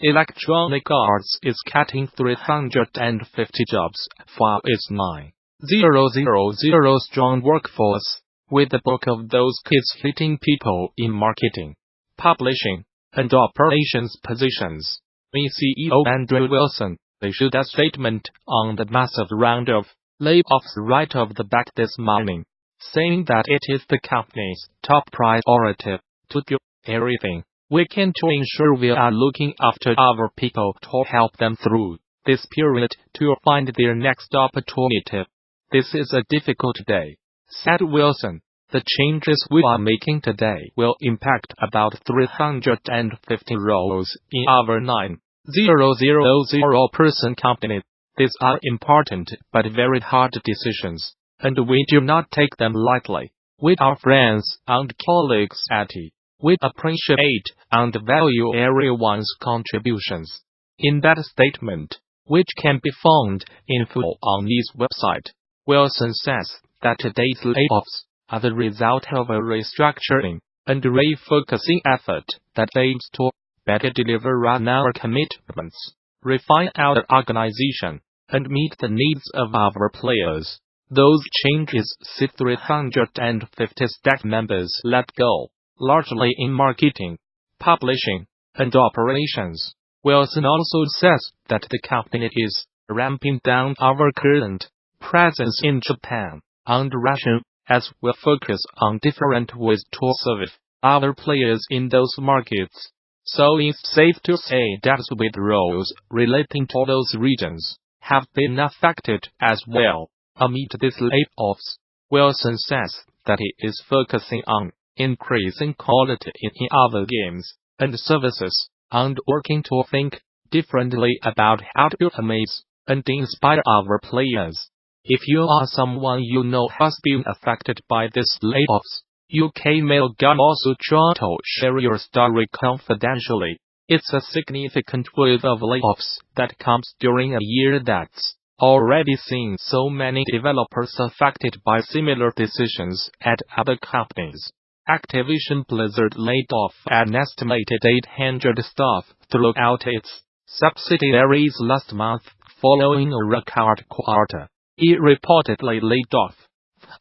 Electronic Arts is cutting 350 jobs for its 9,000 strong workforce, with the bulk of those kids hitting people in marketing, publishing, and operations positions. CEO Andrew Wilson issued a statement on the massive round of layoffs right off the bat this morning, saying that it is the company's top priority to do everything we can to ensure we are looking after our people to help them through this period to find their next opportunity. This is a difficult day, said Wilson. The changes we are making today will impact about 350 roles in our 9,000-person company. These are important but very hard decisions, and we do not take them lightly. With our friends and colleagues at IT, we appreciate and value everyone's contributions. In that statement, which can be found in full on his website, Wilson says that today's layoffs are the result of a restructuring and refocusing effort that aims to better deliver on our commitments, refine our organization, and meet the needs of our players. Those changes see 350 staff members let go, largely in marketing, publishing, and operations. Wilson also says that the company is ramping down our current presence in Japan and Russia, as we focus on different ways to serve our players in those markets. So it's safe to say that with roles relating to those regions have been affected as well. Amid these layoffs, Wilson says that he is focusing on increasing quality in our games and services, and working to think differently about how to amaze and inspire our players. If you are someone you know has been affected by these layoffs, you can mail Gamasutra to share your story confidentially. It's a significant wave of layoffs that comes during a year that's already seen so many developers affected by similar decisions at other companies. Activision Blizzard laid off an estimated 800 staff throughout its subsidiaries last month, following a record quarter. It reportedly laid off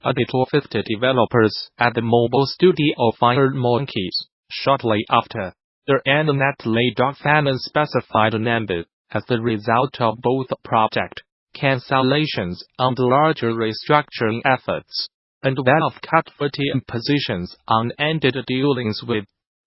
a total of 50 developers at the mobile studio Fire Monkeys shortly after their net laid off an unspecified number as the result of both project cancellations and larger restructuring efforts, and well cut 40 positions and ended dealings with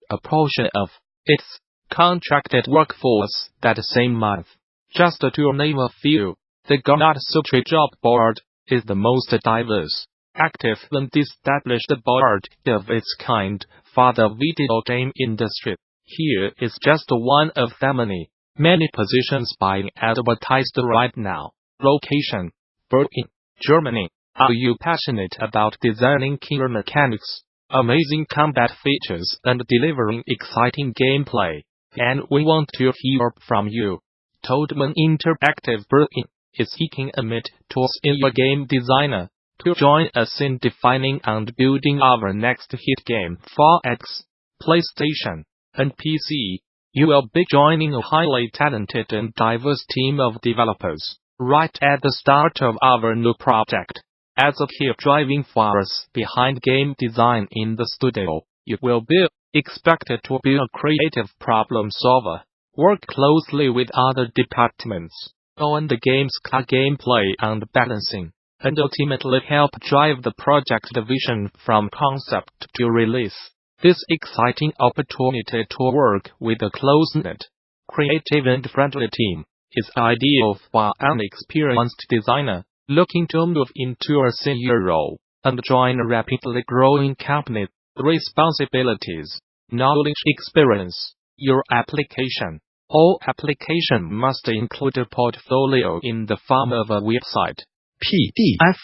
a portion of its contracted workforce that same month. Just to name a few, the Gamasutra job board is the most diverse, active and established board of its kind for the video game industry. Here is just one of the many positions being advertised right now. Location: Berlin, Germany. Are you passionate about designing killer mechanics, amazing combat features, and delivering exciting gameplay? And we want to hear from you. Toadman Interactive Berlin is seeking a mid-to-senior game designer to join us in defining and building our next hit game for X, PlayStation, and PC. You will be joining a highly talented and diverse team of developers right at the start of our new project. As a key driving force behind game design in the studio, you will be expected to be a creative problem solver, work closely with other departments, own the game's gameplay and balancing, and ultimately help drive the project vision from concept to release. This exciting opportunity to work with a close-knit, creative and friendly team is ideal for an experienced designer looking to move into a senior role and join a rapidly growing company. Responsibilities, knowledge, experience. Your application. All application must include a portfolio in the form of a website, PDF,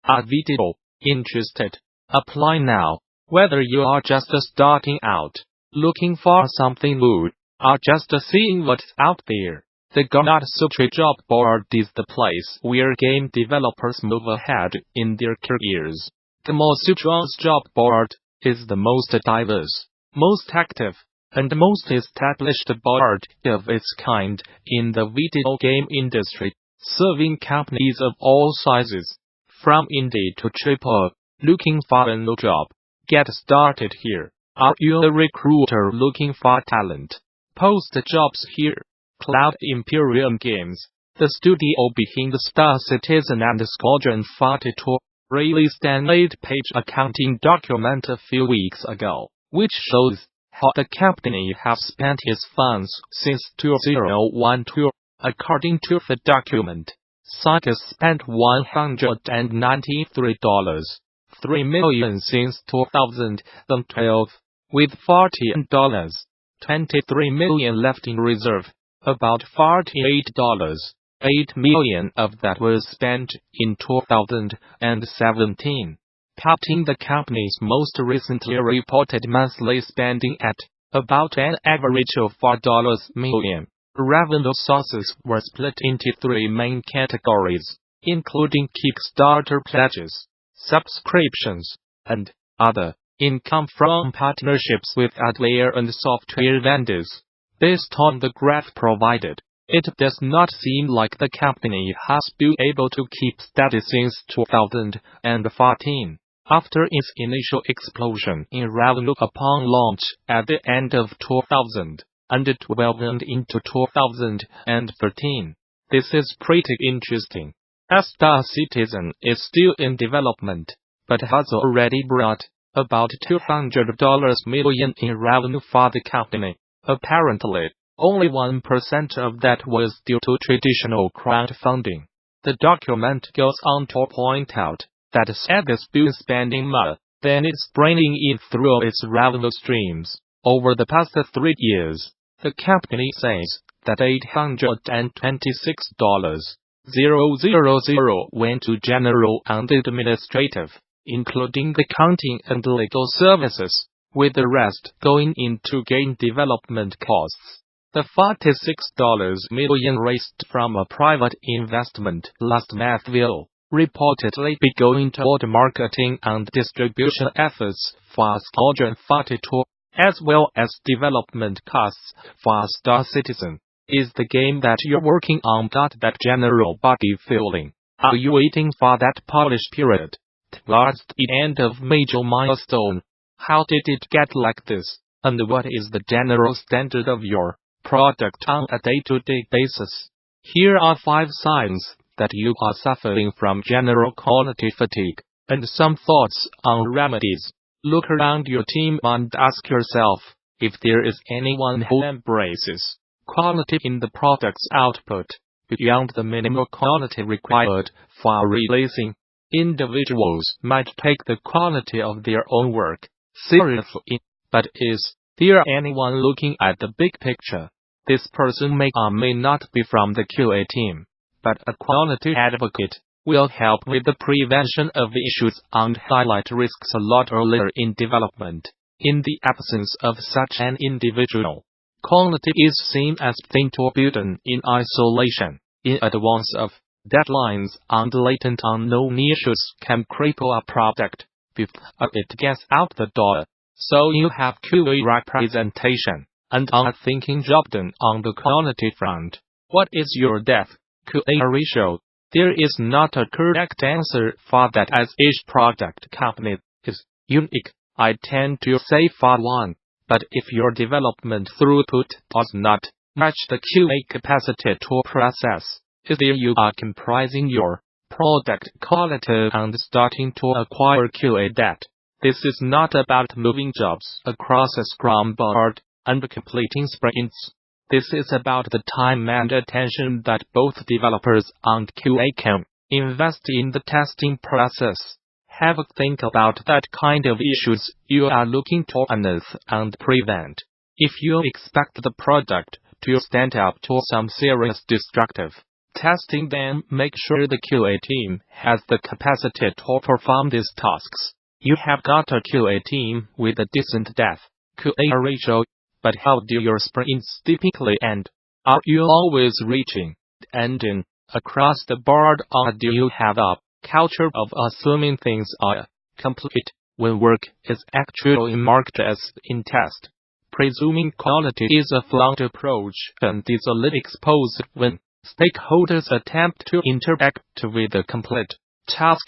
or video. Interested? Apply now. Whether you are just starting out, looking for something new, or just seeing what's out there, the Gamasutra job board is the place where game developers move ahead in their careers. Gamasutra's job board is the most diverse, most active, and most established board of its kind in the video game industry, serving companies of all sizes, from indie to AAA. Looking for a new job? Get started here. Are you a recruiter looking for talent? Post jobs here. Cloud Imperium Games, the studio behind Star Citizen and Squadron 42, released an 8-page accounting document a few weeks ago, which shows how the company has spent its funds since 2012. According to the document, Cycus spent $193.3 million since 2012, with $40.23 million left in reserve. About $48.8 million of that was spent in 2017, putting the company's most recently reported monthly spending at about an average of $4 million. Revenue sources were split into 3 main categories, including Kickstarter pledges, subscriptions, and other income from partnerships with hardware and software vendors. Based on the graph provided, it does not seem like the company has been able to keep steady since 2014. After its initial explosion in revenue upon launch at the end of 2012 and into 2013. This is pretty interesting, as Star Citizen is still in development, but has already brought about $200 million in revenue for the company. Apparently, only 1% of that was due to traditional crowdfunding. The document goes on to point out that SEGA has been spending more than it's bringing in through its revenue streams. Over the past 3 years, the company says that $826,000 went to general and administrative, including the accounting and legal services, with the rest going into game development costs. The $46 million raised from a private investment last month will reportedly be going toward marketing and distribution efforts for Squadron 42, as well as development costs for Star Citizen. Is the game that you're working on got that general body feeling? Are you waiting for that polish period towards the end of major milestone? How did it get like this? And what is the general standard of your product on a day-to-day basis? Here are 5 signs that you are suffering from general quality fatigue, and some thoughts on remedies. Look around your team and ask yourself if there is anyone who embraces quality in the product's output beyond the minimal quality required for releasing. Individuals might take the quality of their own work seriously, but is there anyone looking at the big picture? This person may or may not be from the QA team, but a quality advocate will help with the prevention of issues and highlight risks a lot earlier in development. In the absence of such an individual, quality is seen as thing to be done in isolation, in advance of deadlines, and latent unknown issues can cripple a product before it gets out the door. So you have QA representation and a thinking job done on the quality front. What is your dev QA ratio? There is not a correct answer for that, as each product company is unique. I tend to say for 1, but if your development throughput does not match the QA capacity to process, either you are comprising your product quality and starting to acquire QA debt. This is not about moving jobs across a Scrum board and completing sprints. This is about the time and attention that both developers and QA can invest in the testing process. Have a think about that kind of issues you are looking to unearth and prevent. If you expect the product to stand up to some serious destructive testing, then make sure the QA team has the capacity to perform these tasks. You have got a QA team with a decent dev QA ratio, but how do your sprints typically end? Are you always reaching the ending across the board, or do you have a culture of assuming things are complete when work is actually marked as in test? Presuming quality is a flawed approach and is only exposed when stakeholders attempt to interact with a complete task,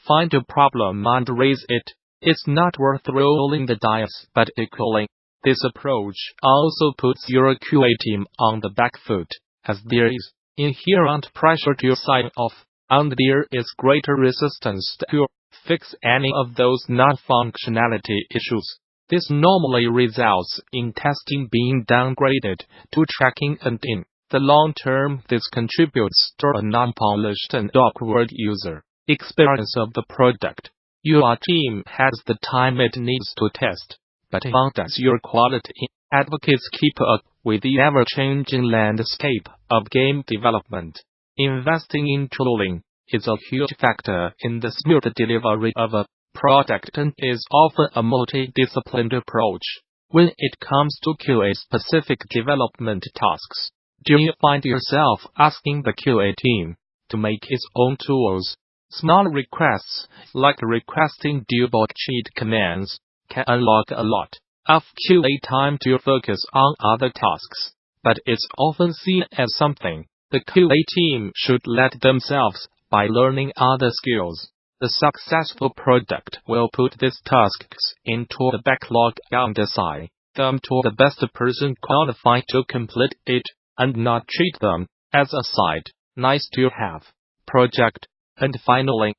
find a problem and raise it. It's not worth rolling the dice, but equally, this approach also puts your QA team on the back foot, as there is inherent pressure to sign off, and there is greater resistance to fix any of those non-functionality issues. This normally results in testing being downgraded to tracking, and in the long term this contributes to a non-polished and awkward user experience of the product. Your team has the time it needs to test, but how does your quality advocates keep up with the ever-changing landscape of game development? Investing in tooling is a huge factor in the smooth delivery of a product and is often a multidisciplinary approach. When it comes to QA-specific development tasks, do you find yourself asking the QA team to make its own tools? Small requests, like requesting debug cheat commands, can unlock a lot of QA time to focus on other tasks, but it's often seen as something the QA team should let themselves by learning other skills. The successful product will put these tasks into the backlog and assign them to the best person qualified to complete it, and not treat them as a side, nice-to-have project. And finally,